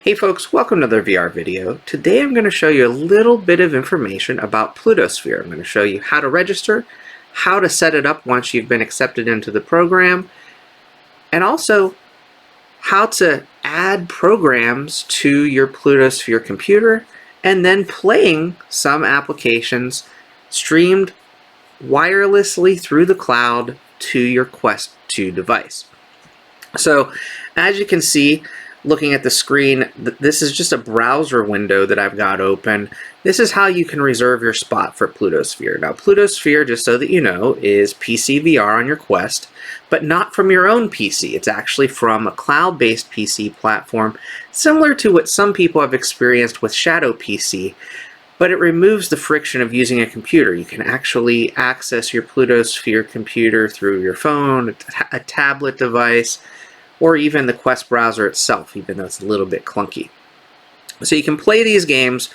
Hey folks, welcome to another VR video. Today I'm going to show you a little bit of information about Plutosphere. I'm going to show you how to register, how to set it up once you've been accepted into the program, and also how to add programs to your Plutosphere computer, and then playing some applications streamed wirelessly through the cloud to your Quest 2 device. So, as you can see, looking at the screen, this is just a browser window that I've got open. This is how you can reserve your spot for Plutosphere. Now, Plutosphere, just so that you know, is PC VR on your Quest, but not from your own PC. It's actually from a cloud-based PC platform, similar to what some people have experienced with Shadow PC, but it removes the friction of using a computer. You can actually access your Plutosphere computer through your phone, a tablet device, or even the Quest browser itself, even though it's a little bit clunky. So you can play these games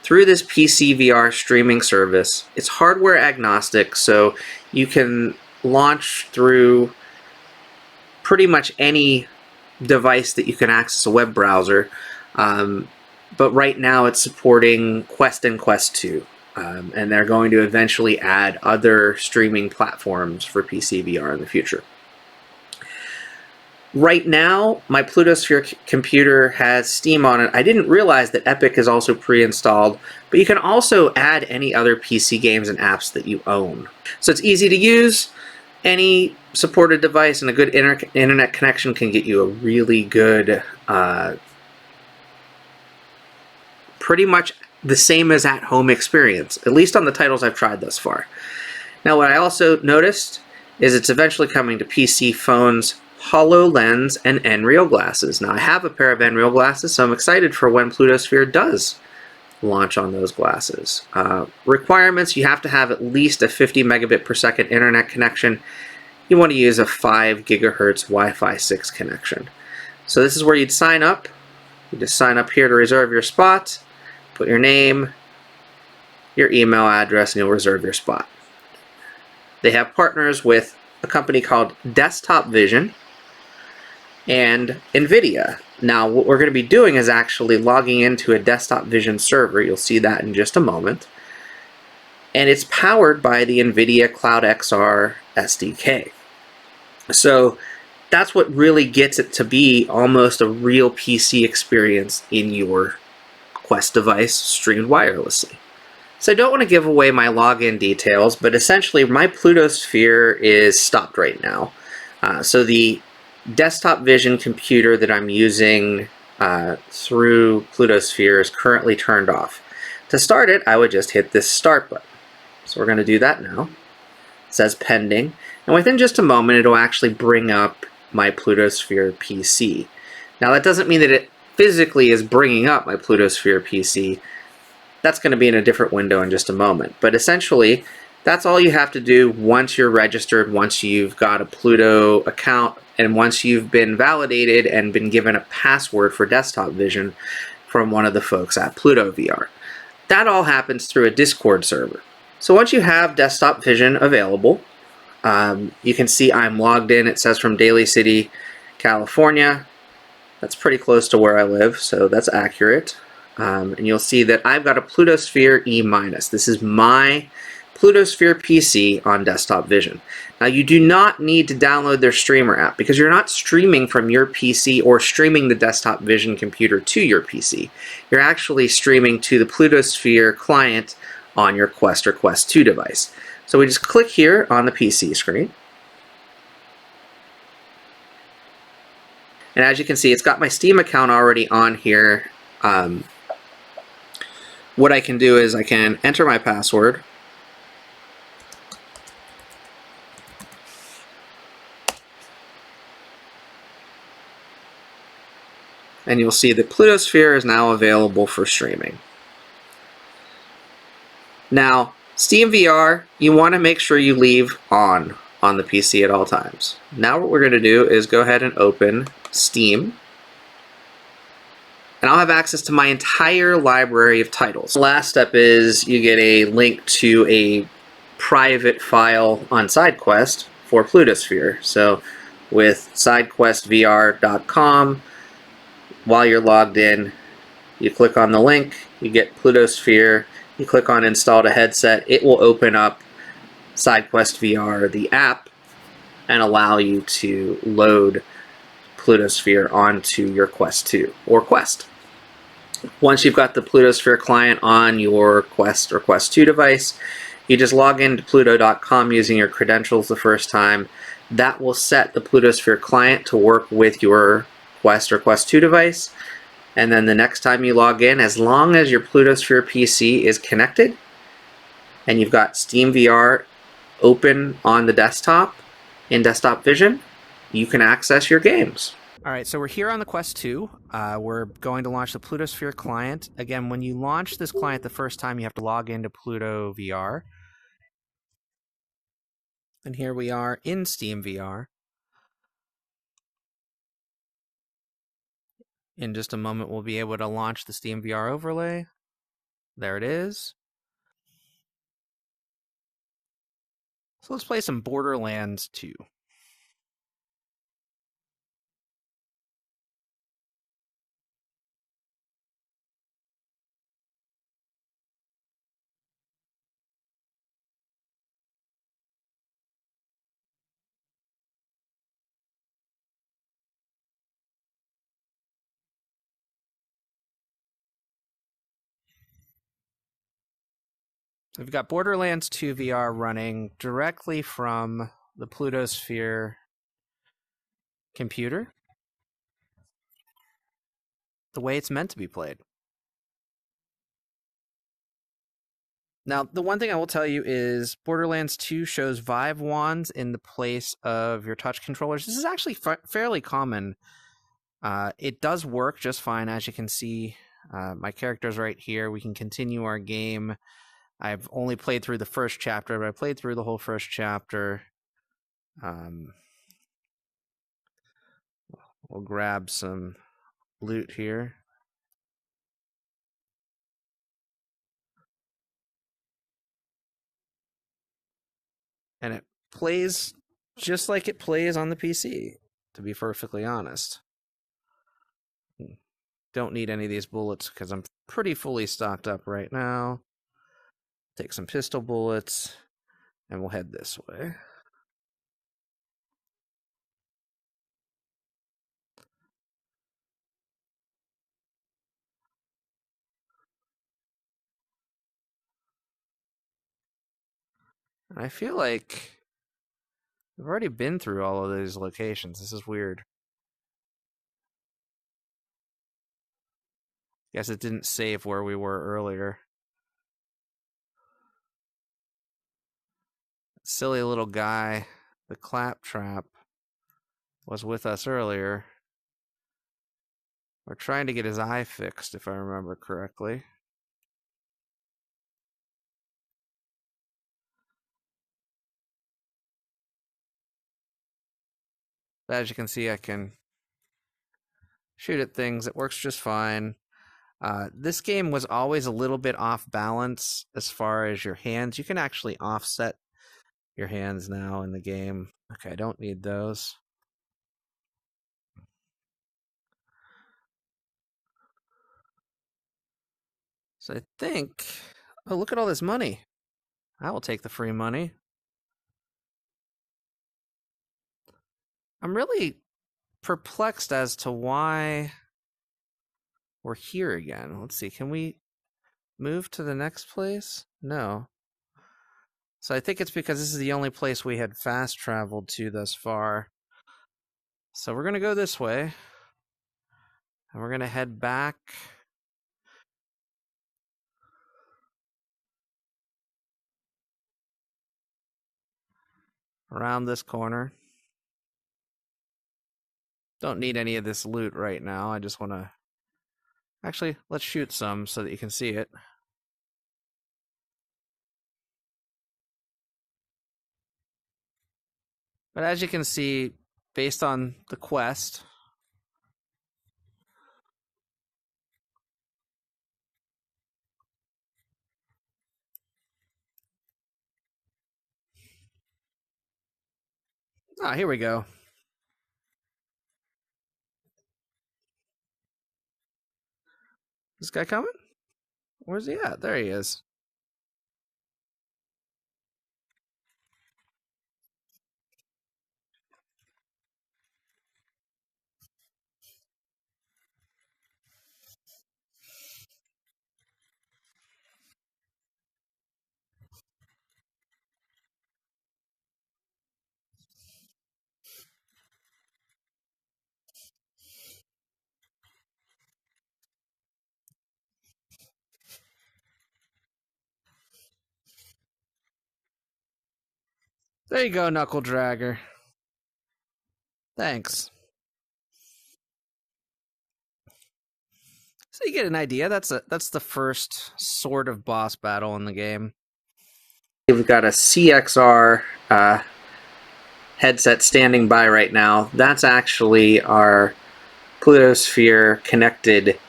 through this PC VR streaming service. It's hardware agnostic, so you can launch through pretty much any device that you can access a web browser. But right now it's supporting Quest and Quest 2. And they're going to eventually add other streaming platforms for PC VR in the future. Right now, my Plutosphere computer has Steam on it. I didn't realize that Epic is also pre-installed, but you can also add any other PC games and apps that you own. So it's easy to use. Any supported device and a good internet connection can get you a really good, pretty much the same as at-home experience, at least on the titles I've tried thus far. Now, what I also noticed is it's eventually coming to PC phones, HoloLens, and Nreal glasses. Now, I have a pair of Nreal glasses, so I'm excited for when Plutosphere does launch on those glasses. Requirements: you have to have at least a 50 megabit per second internet connection. You want to use a 5 gigahertz Wi-Fi 6 connection. So this is where you'd sign up. You just sign up here to reserve your spot, put your name, your email address, and you'll reserve your spot. They have partners with a company called Desktop Vision and NVIDIA. Now, what we're going to be doing is actually logging into a Desktop Vision server. You'll see that in just a moment. And it's powered by the NVIDIA Cloud XR SDK. So that's what really gets it to be almost a real PC experience in your Quest device streamed wirelessly. So I don't want to give away my login details, but essentially my Plutosphere is stopped right now. So the Desktop Vision computer that I'm using through Plutosphere is currently turned off. To start it, I would just hit this start button. So we're going to do that now. It says pending, and within just a moment it'll actually bring up my Plutosphere PC. Now that doesn't mean that it physically is bringing up my Plutosphere PC. That's going to be in a different window in just a moment. But essentially, that's all you have to do once you're registered, once you've got a Pluto account, and once you've been validated and been given a password for Desktop Vision from one of the folks at Pluto VR. That all happens through a Discord server. So once you have Desktop Vision available, you can see I'm logged in. It says from Daly City, California. That's pretty close to where I live, so that's accurate. And you'll see that I've got a Plutosphere E-. This is my Plutosphere PC on Desktop Vision. Now, you do not need to download their streamer app because you're not streaming from your PC or streaming the Desktop Vision computer to your PC. You're actually streaming to the Plutosphere client on your Quest or Quest 2 device. So we just click here on the PC screen. And as you can see, it's got my Steam account already on here. What I can do is I can enter my password. And you'll see that Plutosphere is now available for streaming. Now, Steam VR, you want to make sure you leave on the PC at all times. Now what we're going to do is go ahead and open Steam. And I'll have access to my entire library of titles. The last step is you get a link to a private file on SideQuest for Plutosphere. So with sidequestvr.com, while you're logged in, you click on the link, you get Plutosphere, you click on install to headset, it will open up SideQuest VR, the app, and allow you to load Plutosphere onto your Quest 2 or Quest. Once you've got the Plutosphere client on your Quest or Quest 2 device, you just log into Pluto.com using your credentials the first time. That will set the Plutosphere client to work with your Quest or Quest 2 device. And then the next time you log in, as long as your Plutosphere PC is connected and you've got Steam VR open on the desktop in Desktop Vision, you can access your games. All right, so we're here on the Quest 2. We're going to launch the Plutosphere client. Again, when you launch this client the first time, you have to log into Pluto VR. And here we are in Steam VR. In just a moment, we'll be able to launch the Steam VR overlay. There it is. So let's play some Borderlands 2. We've got Borderlands 2 VR running directly from the Plutosphere computer, the way it's meant to be played. Now, the one thing I will tell you is Borderlands 2 shows Vive wands in the place of your touch controllers. This is actually fairly common. It does work just fine, as you can see. My character's right here. We can continue our game. I've only played through the first chapter, but I played through the whole first chapter. We'll grab some loot here. And it plays just like it plays on the PC, to be perfectly honest. Don't need any of these bullets because I'm pretty fully stocked up right now. Take some pistol bullets, and we'll head this way. And I feel like we've already been through all of these locations. This is weird. Guess it didn't save where we were earlier. Silly little guy, the Claptrap, was with us earlier. We're trying to get his eye fixed, if I remember correctly. But as you can see, I can shoot at things. It works just fine. This game was always a little bit off balance as far as your hands. You can actually offset your hands now in the game. Okay, I don't need those. So I think... Oh, look at all this money. I will take the free money. I'm really perplexed as to why we're here again. Let's see, can we move to the next place? No. So I think it's because this is the only place we had fast traveled to thus far. So we're going to go this way. And we're going to head back around this corner. Don't need any of this loot right now. I just want to... Actually, let's shoot some so that you can see it. But as you can see, based on the quest... Ah, here we go. This guy coming? Where's he at? There he is. There you go, Knuckle Dragger. Thanks. So you get an idea. That's the first sort of boss battle in the game. We've got a CXR headset standing by right now. That's actually our Plutosphere connected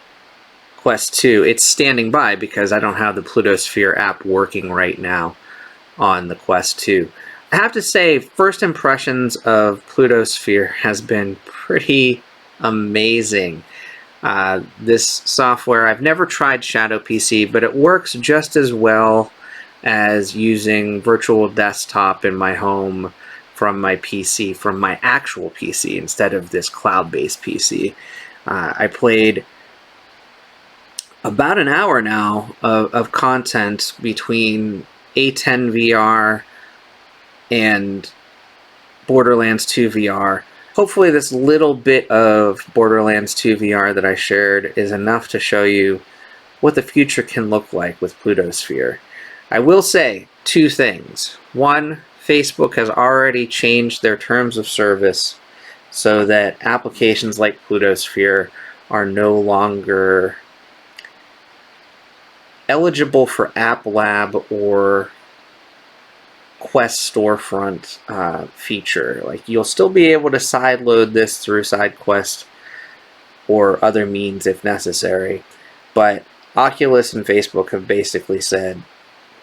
Quest 2. It's standing by because I don't have the Plutosphere app working right now on the Quest 2. I have to say, first impressions of Plutosphere has been pretty amazing. This software, I've never tried Shadow PC, but it works just as well as using virtual desktop in my home from my PC, from my actual PC, instead of this cloud-based PC. I played about an hour now of content between A10 VR and Borderlands 2 VR. Hopefully this little bit of Borderlands 2 VR that I shared is enough to show you what the future can look like with Plutosphere. I will say two things. One, Facebook has already changed their terms of service so that applications like Plutosphere are no longer eligible for App Lab or Quest storefront feature. Like, you'll still be able to sideload this through SideQuest or other means if necessary, but Oculus and Facebook have basically said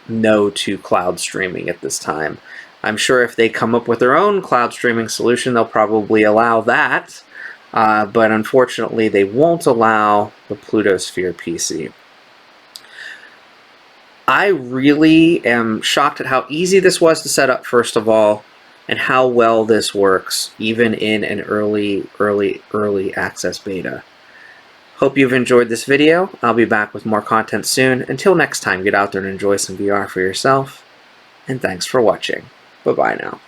no to cloud streaming at this time. I'm sure if they come up with their own cloud streaming solution, they'll probably allow that, but unfortunately they won't allow the Plutosphere PC. I really am shocked at how easy this was to set up, first of all, and how well this works, even in an early access beta. Hope you've enjoyed this video. I'll be back with more content soon. Until next time, get out there and enjoy some VR for yourself. And thanks for watching. Bye-bye now.